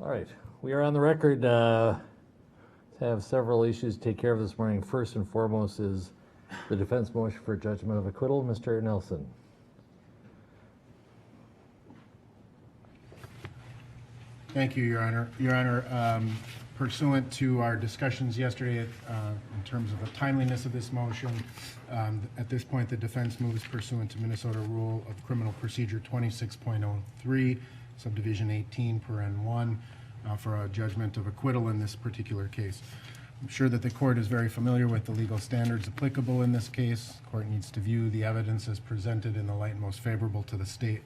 All right, we are on the record to have several issues to take care of this morning. First and foremost is the defense motion for judgment of acquittal. Mr. Nelson. Thank you, Your Honor. Your Honor, pursuant to our discussions yesterday in terms of the timeliness of this motion, at this point the defense moves pursuant to Minnesota Rule of Criminal Procedure 26.03, subdivision 18 per N1, for a judgment of acquittal in this particular case. I'm sure that the court is very familiar with the legal standards applicable in this case. The court needs to view the evidence as presented in the light most favorable to the state.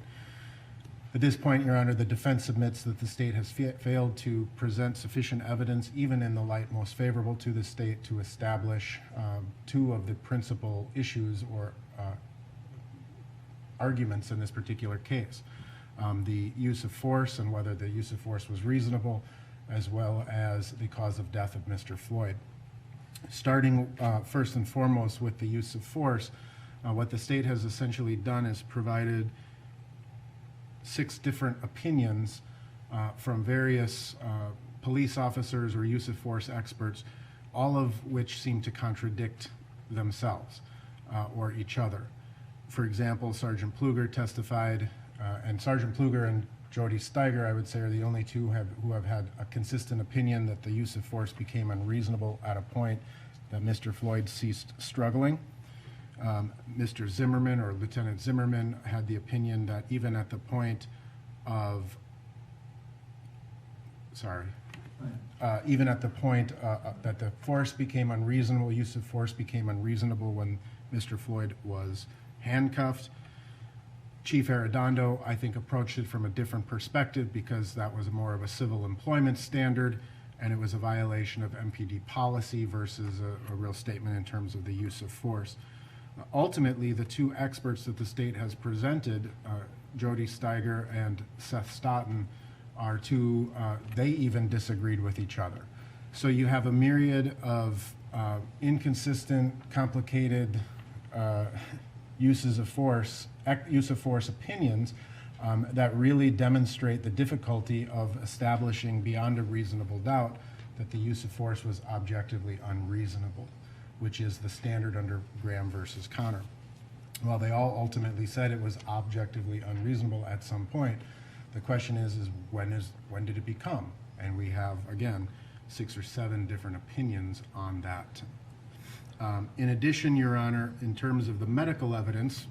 At this point, Your Honor, the defense submits that the state has failed to present sufficient evidence, even in the light most favorable to the state, to establish two of the principal issues or arguments in this particular case. The use of force and whether the use of force was reasonable, as well as the cause of death of Mr. Floyd. Starting first and foremost with the use of force, what the state has essentially done is provided 6 different opinions from various police officers or use of force experts, all of which seem to contradict themselves or each other. For example, Sergeant Pfluger testified, and Sergeant Pfluger and Jody Steiger, I would say, are the only two who have had a consistent opinion that the use of force became unreasonable at a point that Mr. Floyd ceased struggling. Mr. Zimmerman, or Lieutenant Zimmerman, had the opinion that even at the point of, even at the point that the force became unreasonable, use of force became unreasonable when Mr. Floyd was handcuffed. Chief Arredondo, I think, approached it from a different perspective because that was more of a civil employment standard, and it was a violation of MPD policy versus a real statement in terms of the use of force. Ultimately, the two experts that the state has presented, Jody Steiger and Seth Stoughton, are two, they even disagreed with each other. So you have a myriad of inconsistent, complicated use of force opinions that really demonstrate the difficulty of establishing beyond a reasonable doubt that the use of force was objectively unreasonable, which is the standard under Graham versus Connor. While they all ultimately said it was objectively unreasonable at some point, the question is when did it become? And we have, again, 6 or 7 different opinions on that. In addition, Your Honor, in terms of the medical evidence,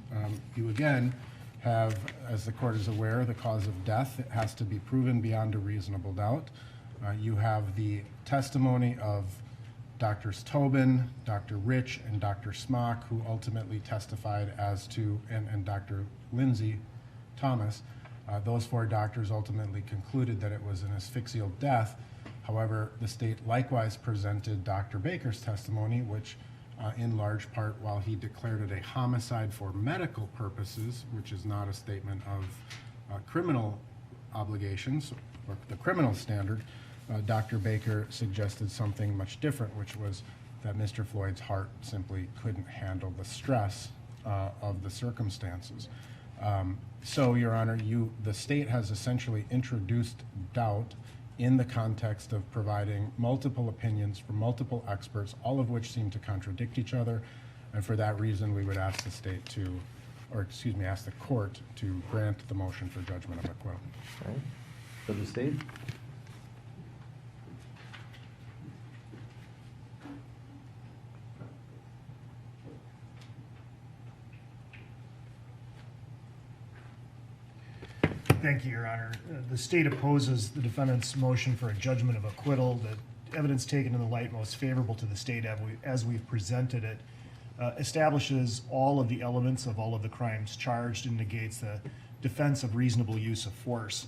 you again have, as the court is aware, the cause of death. It has to be proven beyond a reasonable doubt. You have the testimony of Drs. Tobin, Dr. Rich, and Dr. Smock, who ultimately testified as to, and Dr. Lindsay Thomas. Those 4 doctors ultimately concluded that it was an asphyxial death. However, the state likewise presented Dr. Baker's testimony, which in large part, while he declared it a homicide for medical purposes, which is not a statement of criminal obligations or the criminal standard, Dr. Baker suggested something much different, which was that Mr. Floyd's heart simply couldn't handle the stress of the circumstances. So, Your Honor, the state has essentially introduced doubt in the context of providing multiple opinions from multiple experts, all of which seem to contradict each other. And for that reason, we would ask the state to, or excuse me, ask the court to grant the motion for judgment of acquittal. All right. For the state. Thank you, Your Honor. The state opposes the defendant's motion for a judgment of acquittal. The evidence taken in the light most favorable to the state as we've presented it establishes all of the elements of all of the crimes charged and negates the defense of reasonable use of force.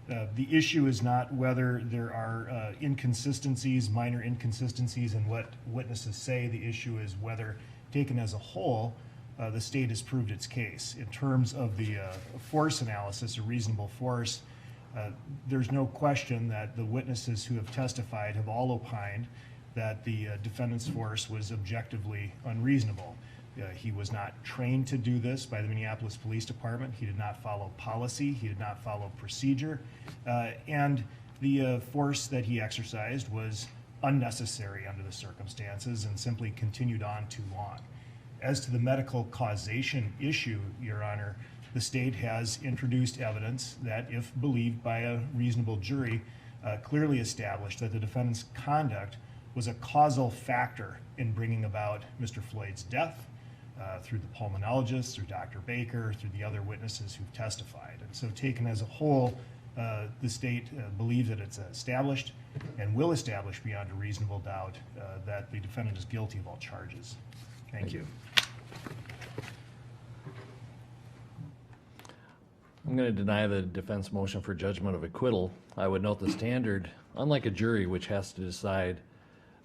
The issue is not whether there are inconsistencies, minor inconsistencies in what witnesses say. The issue is whether, taken as a whole, the state has proved its case. In terms of the force analysis, a reasonable force, there's no question that the witnesses who have testified have all opined that the defendant's force was objectively unreasonable. He was not trained to do this by the Minneapolis Police Department. He did not follow policy. He did not follow procedure. And the force that he exercised was unnecessary under the circumstances and simply continued on too long. As to the medical causation issue, Your Honor, the state has introduced evidence that, if believed by a reasonable jury, clearly established that the defendant's conduct was a causal factor in bringing about Mr. Floyd's death, through the pulmonologist, through Dr. Baker, through the other witnesses who've testified. And so taken as a whole, the state believes that it's established and will establish beyond a reasonable doubt that the defendant is guilty of all charges. Thank you. I'm going to deny the defense motion for judgment of acquittal. I would note the standard, unlike a jury which has to decide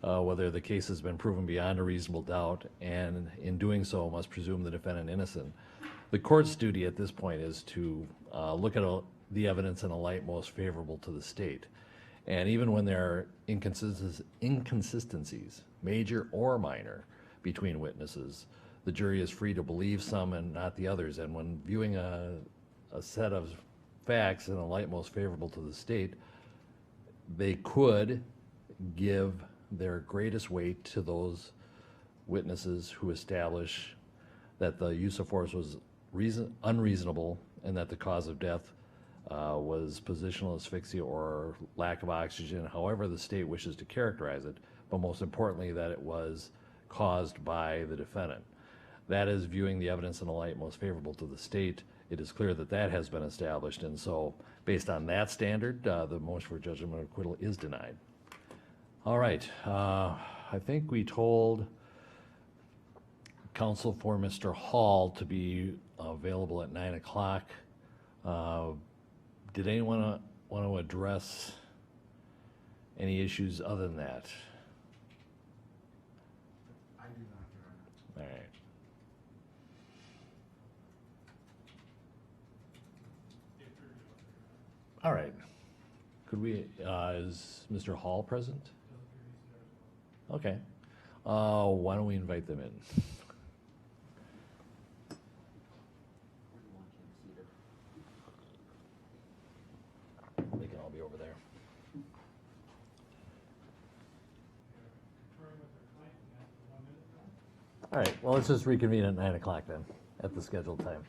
whether the case has been proven beyond a reasonable doubt, and in doing so must presume the defendant innocent. The court's duty at this point is to look at the evidence in a light most favorable to the state. And even when there are inconsistencies, major or minor, between witnesses, the jury is free to believe some and not the others. And when viewing a set of facts in a light most favorable to the state, they could give their greatest weight to those witnesses who establish that the use of force was unreasonable and that the cause of death was positional asphyxia or lack of oxygen, however the state wishes to characterize it, but most importantly that it was caused by the defendant. That is viewing the evidence in a light most favorable to the state. It is clear that that has been established, and so based on that standard, the motion for judgment of acquittal is denied. All right, I think we told counsel for Mr. Hall to be available at 9 o'clock. Did anyone want to address any issues other than that? I do not, Your Honor. All right. All right. Could we, is Mr. Hall present? Okay. Why don't we invite them in? They can all be over there. All right, well, let's just reconvene at 9 o'clock then, at the scheduled time.